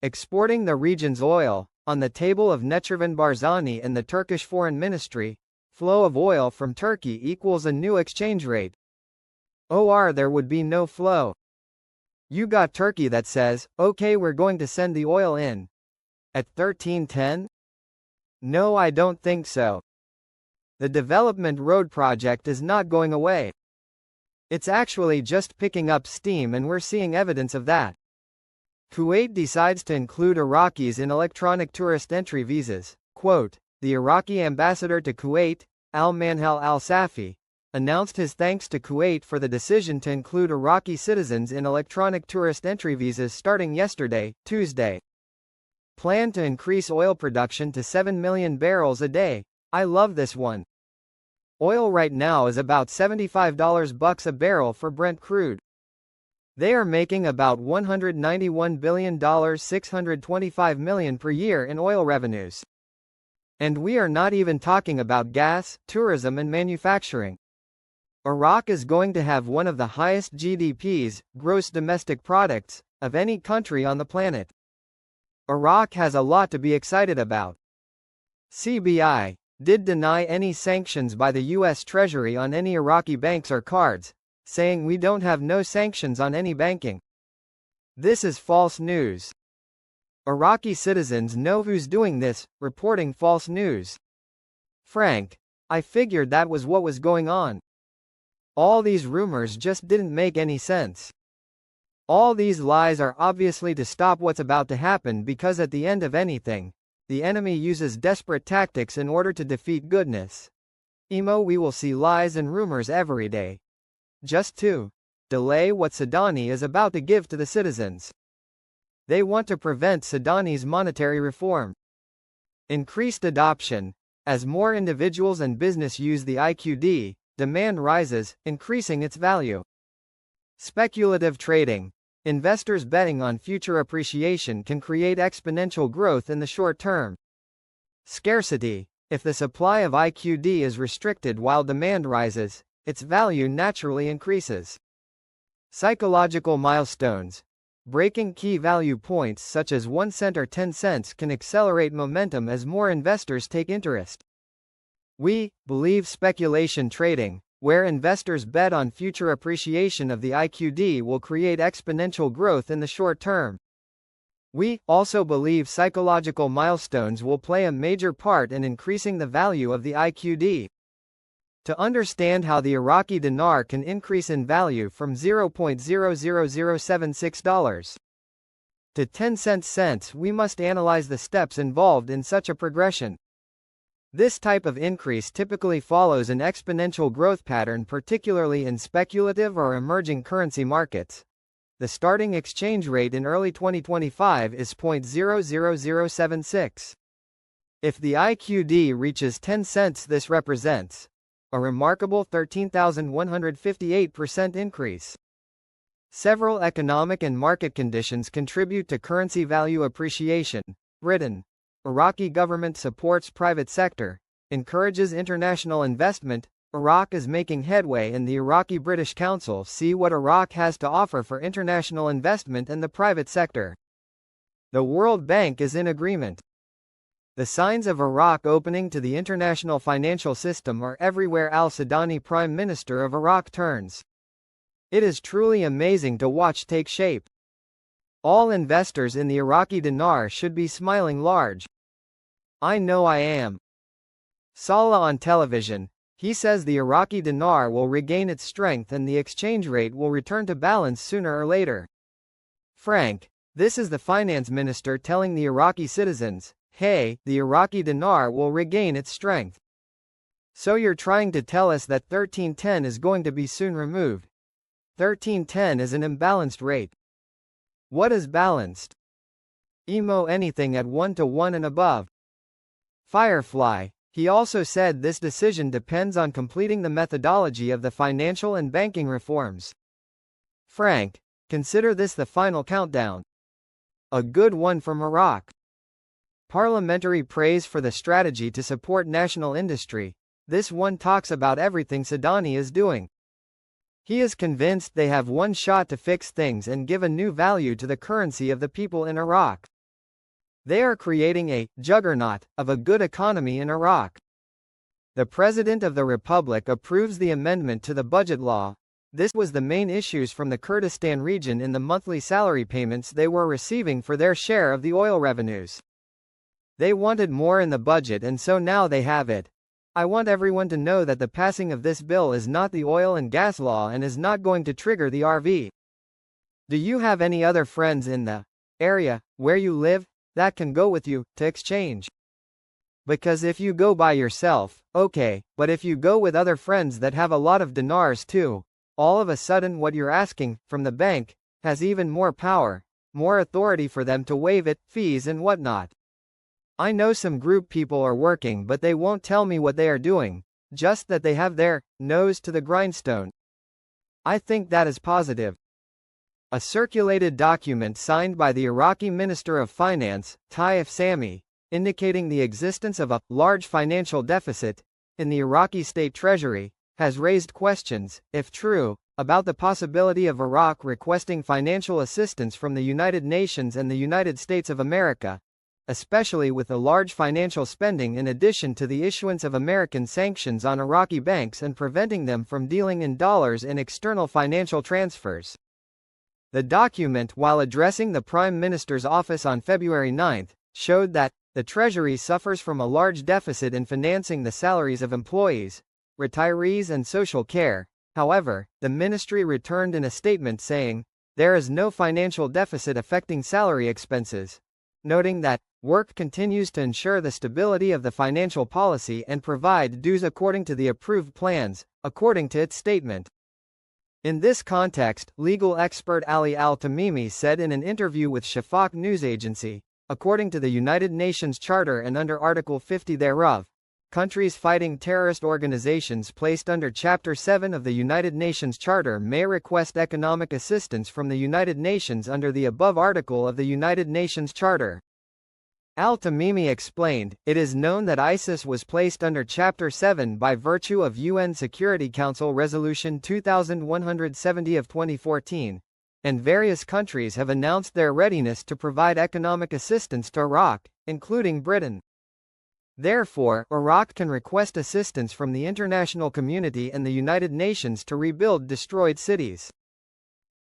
exporting the region's oil. On the table of Neçirvan Barzani and the Turkish Foreign Ministry, flow of oil from Turkey equals a new exchange rate. Or there would be no flow. You got Turkey that says, okay, we're going to send the oil in. At 1310? No, I don't think so. The development road project is not going away. It's actually just picking up steam, and we're seeing evidence of that. Kuwait decides to include Iraqis in electronic tourist entry visas. Quote, the Iraqi ambassador to Kuwait, Al-Manhal al-Safi, announced his thanks to Kuwait for the decision to include Iraqi citizens in electronic tourist entry visas starting yesterday, Tuesday. Plan to increase oil production to 7 million barrels a day. I love this one. Oil right now is about $75 a barrel for Brent crude. They are making about $191 billion, $625 million per year in oil revenues. And we are not even talking about gas, tourism and manufacturing. Iraq is going to have one of the highest GDPs, gross domestic products, of any country on the planet. Iraq has a lot to be excited about. CBI did deny any sanctions by the U.S. Treasury on any Iraqi banks or cards, saying we don't have no sanctions on any banking. This is false news. Iraqi citizens know who's doing this, reporting false news. Frank, I figured that was what was going on. All these rumors just didn't make any sense. All these lies are obviously to stop what's about to happen, because at the end of anything, the enemy uses desperate tactics in order to defeat goodness. We will see lies and rumors every day. Just to delay what Sudani is about to give to the citizens. They want to prevent Sudani's monetary reform. Increased adoption. As more individuals and business use the IQD, demand rises, increasing its value. Speculative trading. Investors betting on future appreciation can create exponential growth in the short term. Scarcity. If the supply of IQD is restricted while demand rises, its value naturally increases. Psychological milestones. Breaking key value points such as 1 cent or 10 cents can accelerate momentum as more investors take interest. We believe speculation trading, where investors bet on future appreciation of the IQD, will create exponential growth in the short term. We also believe psychological milestones will play a major part in increasing the value of the IQD. To understand how the Iraqi dinar can increase in value from $0.00076 to 10 cents, we must analyze the steps involved in such a progression. This type of increase typically follows an exponential growth pattern, particularly in speculative or emerging currency markets. The starting exchange rate in early 2025 is $0.00076. If the IQD reaches 10 cents, this represents a remarkable 13,158% increase. Several economic and market conditions contribute to currency value appreciation. Britain. Iraqi government supports private sector, encourages international investment. Iraq is making headway in the Iraqi-British Council. See what Iraq has to offer for international investment and the private sector. The World Bank is in agreement. The signs of Iraq opening to the international financial system are everywhere. Al-Sudani, Prime Minister of Iraq, turns. It is truly amazing to watch take shape. All investors in the Iraqi dinar should be smiling large. I know I am. Saleh on television. He says the Iraqi dinar will regain its strength and the exchange rate will return to balance sooner or later. Frank, this is the finance minister telling the Iraqi citizens, hey, the Iraqi dinar will regain its strength. So you're trying to tell us that 1310 is going to be soon removed. 1310 is an imbalanced rate. What is balanced? Anything at 1 to 1 and above. Firefly. He also said this decision depends on completing the methodology of the financial and banking reforms. Frank, consider this the final countdown. A good one from Iraq. Parliamentary praise for the strategy to support national industry. This one talks about everything Sudani is doing. He is convinced they have one shot to fix things and give a new value to the currency of the people in Iraq. They are creating a juggernaut of a good economy in Iraq. The President of the Republic approves the amendment to the budget law. This was the main issues from the Kurdistan region in the monthly salary payments they were receiving for their share of the oil revenues. They wanted more in the budget, and so now they have it. I want everyone to know that the passing of this bill is not the oil and gas law and is not going to trigger the RV. Do you have any other friends in the area where you live that can go with you to exchange? Because if you go by yourself, okay, but if you go with other friends that have a lot of dinars too, all of a sudden what you're asking from the bank has even more power, more authority for them to waive it, fees and whatnot. I know some group people are working, but they won't tell me what they are doing, just that they have their nose to the grindstone. I think that is positive. A circulated document signed by the Iraqi Minister of Finance, Taif Sami, indicating the existence of a large financial deficit in the Iraqi state treasury, has raised questions, if true, about the possibility of Iraq requesting financial assistance from the United Nations and the United States of America, especially with the large financial spending in addition to the issuance of American sanctions on Iraqi banks and preventing them from dealing in dollars in external financial transfers. The document, while addressing the Prime Minister's office on February 9, showed that the Treasury suffers from a large deficit in financing the salaries of employees, retirees and social care. However, the ministry returned in a statement saying, there is no financial deficit affecting salary expenses, noting that work continues to ensure the stability of the financial policy and provide dues according to the approved plans, according to its statement. In this context, legal expert Ali Al-Tamimi said in an interview with Shafaq news agency, according to the United Nations Charter and under Article 50 thereof, countries fighting terrorist organizations placed under Chapter 7 of the United Nations Charter may request economic assistance from the United Nations under the above article of the United Nations Charter. Al-Tamimi explained, it is known that ISIS was placed under Chapter 7 by virtue of UN Security Council Resolution 2170 of 2014. And various countries have announced their readiness to provide economic assistance to Iraq, including Britain. Therefore, Iraq can request assistance from the international community and the United Nations to rebuild destroyed cities,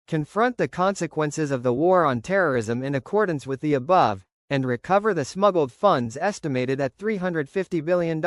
confront the consequences of the war on terrorism in accordance with the above, and recover the smuggled funds estimated at $350 billion.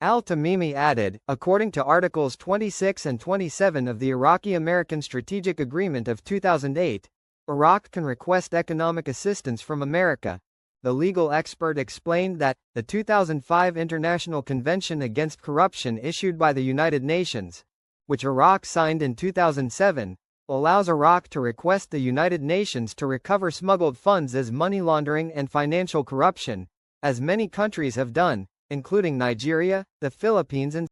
Al-Tamimi added, according to Articles 26 and 27 of the Iraqi-American Strategic Agreement of 2008, Iraq can request economic assistance from America. The legal expert explained that, the 2005 International Convention Against Corruption issued by the United Nations, which Iraq signed in 2007, allows Iraq to request the United Nations to recover smuggled funds as money laundering and financial corruption, as many countries have done, including Nigeria, the Philippines and